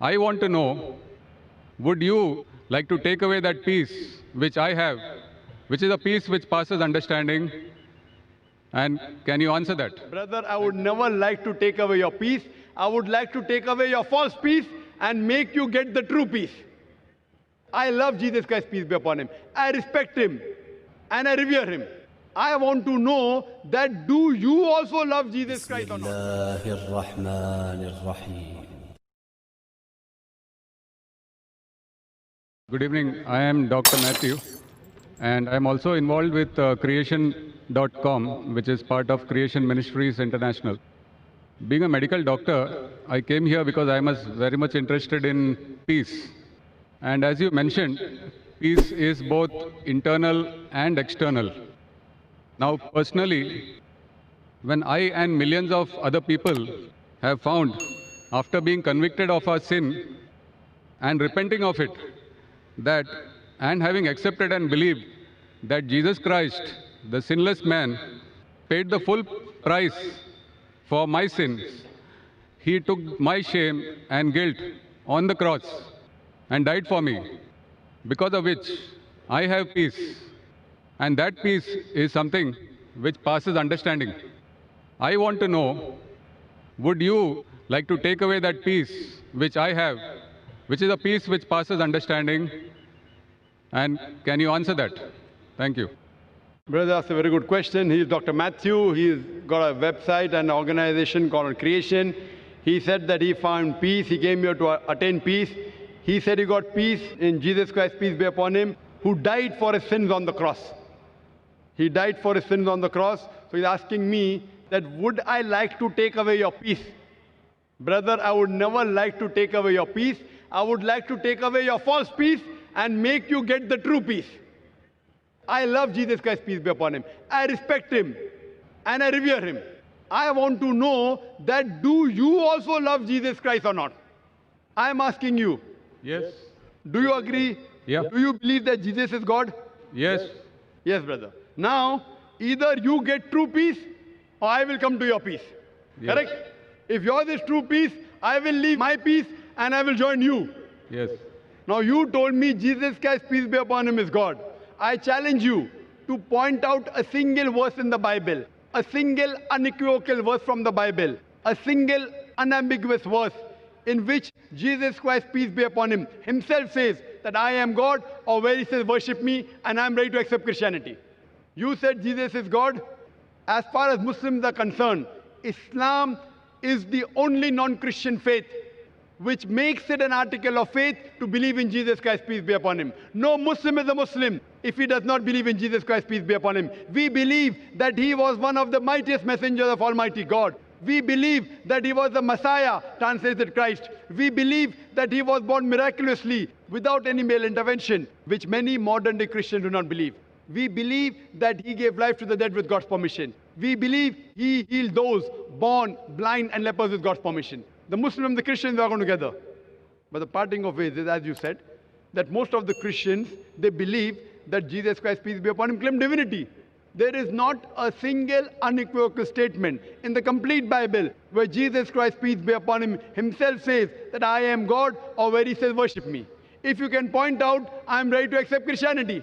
I want to know, would you like to take away that peace which I have, which is a peace which passes understanding? And can you answer that? Brother, I would never like to take away your peace. I would like to take away your false peace and make you get the true peace. I love Jesus Christ, peace be upon him. I respect him and I revere him. I want to know that do you also love Jesus Christ or not? Good evening. I am Dr. Matthew, and I am also involved with creation.com, which is part of Creation Ministries International. Being a medical doctor, I came here because I was very much interested in peace. And as you mentioned, peace is both internal and external. Now, personally, when I and millions of other people have found, after being convicted of our sin and repenting of it, that and having accepted and believed that Jesus Christ, the sinless man, paid the full price for my sins. He took my shame and guilt on the cross and died for me, because of which I have peace. And that peace is something which passes understanding. I want to know, would you like to take away that peace which I have, which is a peace which passes understanding? And can you answer that? Thank you. Brother, that's a very good question. He's Dr. Matthew. He's got a website and organization called Creation. He said that he found peace. He came here to attain peace. He said he got peace in Jesus Christ, peace be upon him, who died for his sins on the cross. He died for his sins on the cross. So he's asking me that would I like to take away your peace? Brother, I would never like to take away your peace. I would like to take away your false peace and make you get the true peace. I love Jesus Christ, peace be upon him. I respect him and I revere him. I want to know that do you also love Jesus Christ or not? I am asking you. Yes. Do you agree? Yeah. Do you believe that Jesus is God? Yes. Yes, brother. Now, either you get true peace or I will come to your peace. Yes. Correct? If yours is true peace, I will leave my peace and I will join you. Yes. Now, you told me Jesus Christ, peace be upon him, is God. I challenge you to point out a single verse in the Bible, a single unequivocal verse from the Bible, a single unambiguous verse in which Jesus Christ, peace be upon him, himself says that I am God, or where he says worship me and I am ready to accept Christianity. You said Jesus is God. As far as Muslims are concerned, Islam is the only non-Christian faith which makes it an article of faith to believe in Jesus Christ, peace be upon him. No Muslim is a Muslim if he does not believe in Jesus Christ, peace be upon him. We believe that he was one of the mightiest messengers of Almighty God. We believe that he was the Messiah, translated Christ. We believe that he was born miraculously without any male intervention, which many modern-day Christians do not believe. We believe that he gave life to the dead with God's permission. We believe he healed those born blind and lepers with God's permission. The Muslims and the Christians are going together. But the parting of ways is, as you said, that most of the Christians, they believe that Jesus Christ, peace be upon him, claimed divinity. There is not a single unequivocal statement in the complete Bible where Jesus Christ, peace be upon him, himself says that I am God, or where he says worship me. If you can point out, I am ready to accept Christianity.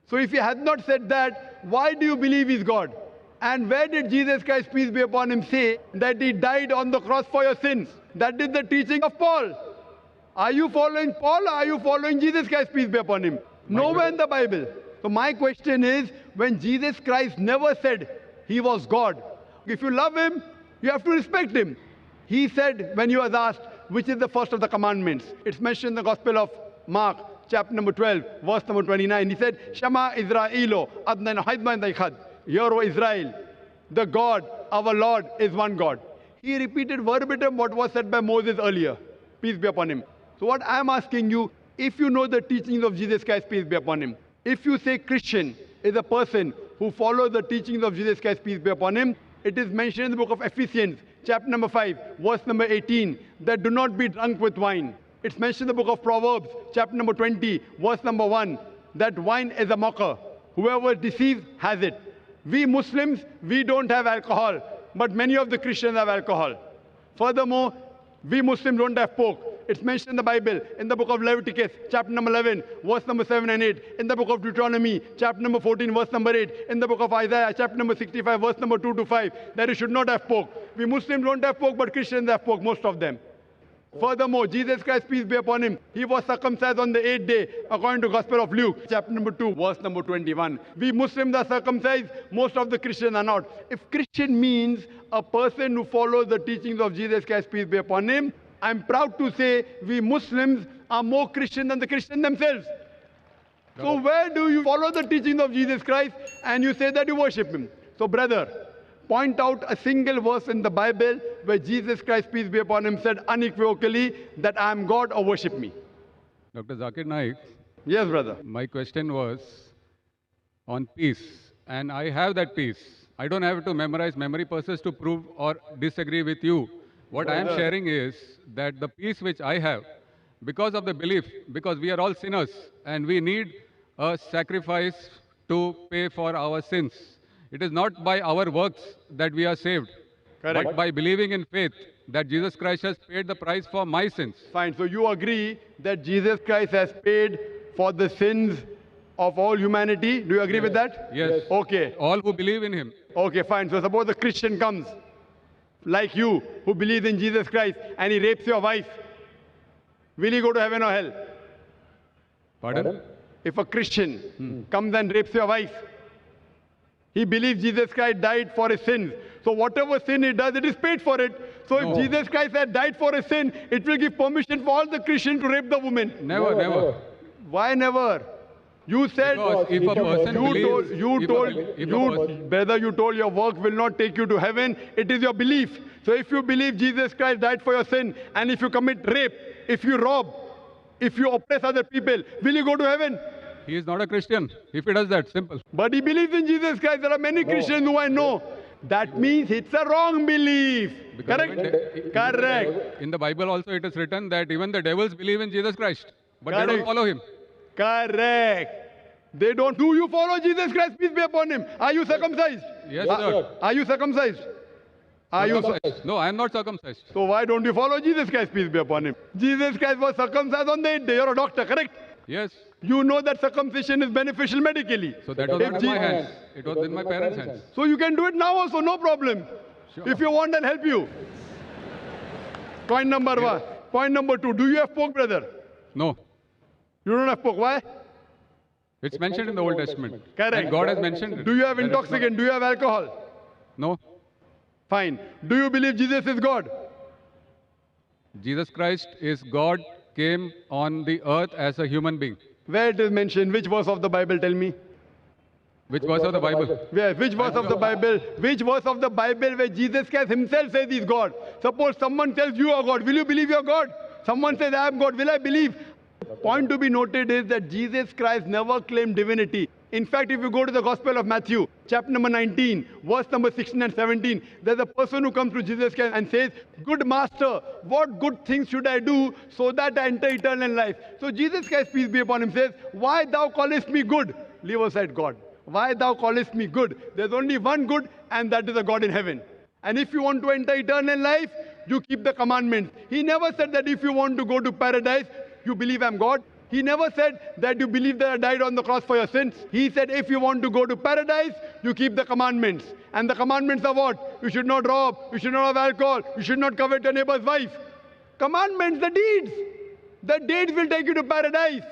So if he had not said that, why do you believe he's God? And where did Jesus Christ, peace be upon him, say that he died on the cross for your sins? That is the teaching of Paul. Are you following Paul or are you following Jesus Christ, peace be upon him? Nowhere in the Bible. So my question is, when Jesus Christ never said he was God, if you love him, you have to respect him. He said, when he was asked, which is the first of the commandments? It's mentioned in the Gospel of Mark, chapter number 12, verse number 29. He said, Shema Israelo, Adnan Haidman Daikhad. Hear, O Israel, the God, our Lord, is one God. He repeated verbatim what was said by Moses earlier. Peace be upon him. So what I am asking you, if you know the teachings of Jesus Christ, peace be upon him, if you say Christian is a person who follows the teachings of Jesus Christ, peace be upon him, it is mentioned in the book of Ephesians, chapter number 5, verse number 18, that do not be drunk with wine. It's mentioned in the book of Proverbs, chapter number 20, verse number 1, that wine is a mocker. Whoever deceives has it. We Muslims, we don't have alcohol, but many of the Christians have alcohol. Furthermore, we Muslims don't have pork. It's mentioned in the Bible, in the book of Leviticus, chapter number 11, verse number 7 and 8. In the book of Deuteronomy, chapter number 14, verse number 8. In the book of Isaiah, chapter number 65, verse number 2 to 5, that you should not have pork. We Muslims don't have pork, but Christians have pork, most of them. Furthermore, Jesus Christ, peace be upon him, he was circumcised on the 8th day, according to Gospel of Luke, chapter number 2, verse number 21. We Muslims are circumcised, most of the Christians are not. If Christian means a person who follows the teachings of Jesus Christ, peace be upon him, I'm proud to say we Muslims are more Christian than the Christians themselves. So where do you follow the teachings of Jesus Christ and you say that you worship him? So brother, point out a single verse in the Bible where Jesus Christ, peace be upon him, said unequivocally that I am God or worship me. Dr. Zakir Naik, Yes, brother. my question was on peace, and I have that peace. I don't have to memorize memory purposes to prove or disagree with you. What I am Brother. sharing is that the peace which I have, because of the belief, because we are all sinners and we need a sacrifice to pay for our sins. It is not by our works that we are saved, Correct. but by believing in faith that Jesus Christ has paid the price for my sins. Fine. So you agree that Jesus Christ has paid for the sins of all humanity. Do you agree with that? Yes. Okay. All who believe in him. Okay, fine. So suppose a Christian comes, like you, who believes in Jesus Christ, and he rapes your wife. Will he go to heaven or hell? Pardon? If a Christian comes and rapes your wife, he believes Jesus Christ died for his sins. So whatever sin he does, it is paid for it. So No. if Jesus Christ had died for his sin, it will give permission for all the Christians to rape the woman. Never, never. Why never? You said, Because if a person believes, brother, you told your work will not take you to heaven. It is your belief. So if you believe Jesus Christ died for your sin, and if you commit rape, if you rob, if you oppress other people, will you go to heaven? he is not a Christian. If he does that, simple. But he believes in Jesus Christ. There are many Christians who I know. That means it's a wrong belief. Because Correct? Correct. In the Bible also it is written that even the devils believe in Jesus Christ, but they don't Correct. follow him. Correct. They don't. Do you follow Jesus Christ? Peace be upon him. Are you circumcised? Yes, sir. Are you circumcised? Are you? Circumcised. No, I am not circumcised. So why don't you follow Jesus Christ? Peace be upon him. Jesus Christ was circumcised on the 8th day. You're a doctor, correct? Yes. You know that circumcision is beneficial medically. So that was If not in my Je- hands. It was in my parents' hands. So you can do it now also, no problem. Sure. If you want, I'll help you. Point number one. Point number two. Do you have pork, brother? No. You don't have pork. Why? It's mentioned in the Old Testament. Correct. And God has mentioned it. Do you have That is intoxicant? Do you have alcohol? No. Fine. Do you believe Jesus is God? Jesus Christ is God, came on the earth as a human being. Where it is mentioned? Which verse of the Bible? Tell me. Which verse of the Bible? Where? Which verse of the Bible? Which verse of the Bible where Jesus Christ himself says he's God? Suppose someone tells you are God. Will you believe you're God? Someone says I am God. Will I believe? Point to be noted is that Jesus Christ never claimed divinity. In fact, if you go to the Gospel of Matthew, chapter number 19, verse number 16 and 17, there's a person who comes to Jesus Christ and says, "Good master, what good things should I do so that I enter eternal life?" So Jesus Christ, peace be upon him, says, "Why thou callest me good?" Leave aside God. "Why thou callest me good?" There's only one good, and that is a God in heaven. And if you want to enter eternal life, you keep the commandments. He never said that if you want to go to paradise, you believe I'm God. He never said that you believe that I died on the cross for your sins. He said if you want to go to paradise, you keep the commandments. And the commandments are what? You should not rob, you should not have alcohol, you should not covet your neighbor's wife. Commandments, the deeds. The deeds will take you to paradise.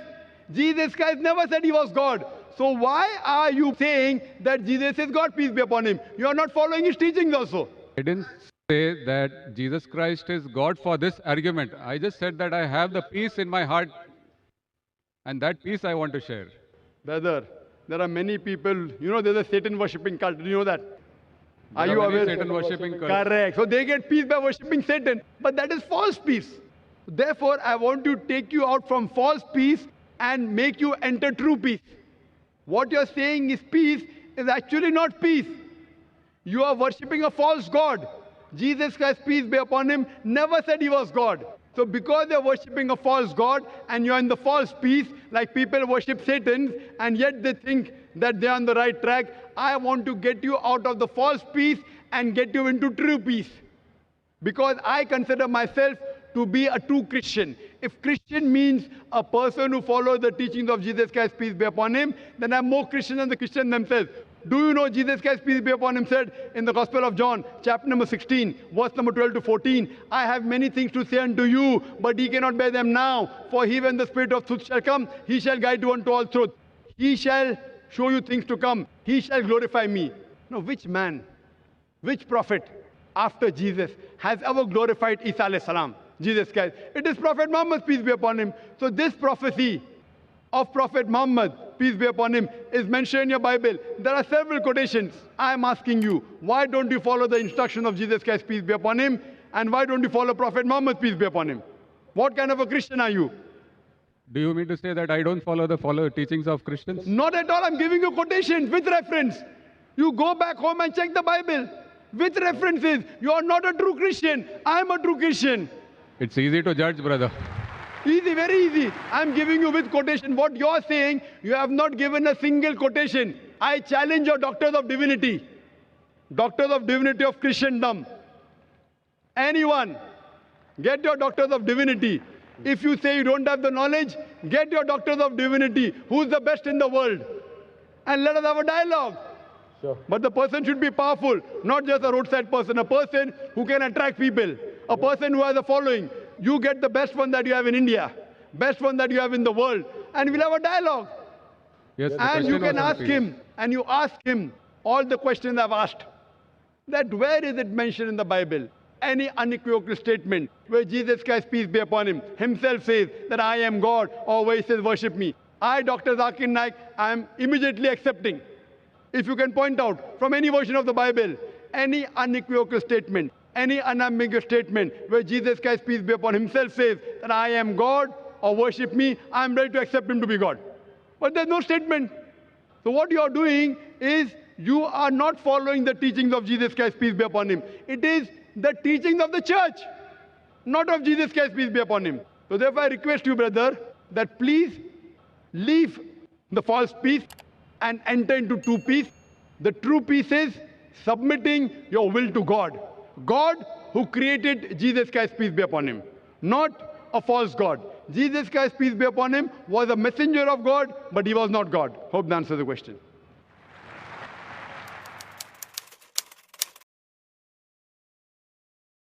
Jesus Christ never said he was God. So why are you saying that Jesus is God, peace be upon him? You are not following his teachings also. I didn't say that Jesus Christ is God for this argument. I just said that I have the peace in my heart, and that peace I want to share. Brother, there are many people, you know, there's a Satan worshipping cult. Do you know that? Are There you many aware? Satan worshipping cults. Correct. So they get peace by worshipping Satan. But that is false peace. Therefore, I want to take you out from false peace and make you enter true peace. What you're saying is peace is actually not peace. You are worshipping a false God. Jesus Christ, peace be upon him, never said he was God. So because you're worshipping a false God and you're in the false peace, like people worship Satan, and yet they think that they're on the right track, I want to get you out of the false peace and get you into true peace. Because I consider myself to be a true Christian. If Christian means a person who follows the teachings of Jesus Christ, peace be upon him, then I'm more Christian than the Christians themselves. Do you know Jesus Christ, peace be upon him, said in the Gospel of John, chapter number 16, verse number 12 to 14, I have many things to say unto you, but ye cannot bear them now. For he, when the Spirit of truth shall come, he shall guide you unto all truth. He shall show you things to come. He shall glorify me. Now, which man, which prophet after Jesus has ever glorified Isa alayhi salam, Jesus Christ? It is Prophet Muhammad, peace be upon him. So this prophecy of Prophet Muhammad, peace be upon him, is mentioned in your Bible. There are several quotations. I am asking you, why don't you follow the instruction of Jesus Christ, peace be upon him? And why don't you follow Prophet Muhammad, peace be upon him? What kind of a Christian are you? Do you mean to say that I don't follow the teachings of Christians? Not at all. I'm giving you quotations with reference. You go back home and check the Bible with references. You are not a true Christian. I am a true Christian. It's easy to judge, brother. Easy, very easy. I'm giving you with quotation. What you're saying, you have not given a single quotation. I challenge your doctors of divinity. Doctors of divinity of Christendom. Anyone, get your doctors of divinity. If you say you don't have the knowledge, get your doctors of divinity. Who's the best in the world? And let us have a dialogue. Sure. But the person should be powerful, not just a roadside person, a person who can attract people, a person who has a following. You get the best one that you have in India, best one that you have in the world, and we'll have a dialogue. Yes, and you can ask him, and you ask him all the questions I've asked. That where is it mentioned in the Bible? Any unequivocal statement where Jesus Christ, peace be upon him, himself says that I am God, or where he says worship me. I, Dr. Zakir Naik, I am immediately accepting. If you can point out from any version of the Bible, any unequivocal statement, any unambiguous statement where Jesus Christ, peace be upon himself, says that I am God or worship me, I am ready to accept him to be God. But there's no statement. So what you are doing is you are not following the teachings of Jesus Christ, peace be upon him. It is the teachings of the church, not of Jesus Christ, peace be upon him. So therefore I request you, brother, that please leave the false peace and enter into true peace. The true peace is submitting your will to God. God who created Jesus Christ, peace be upon him, not a false God. Jesus Christ, peace be upon him, was a messenger of God, but he was not God. Hope that answers the question.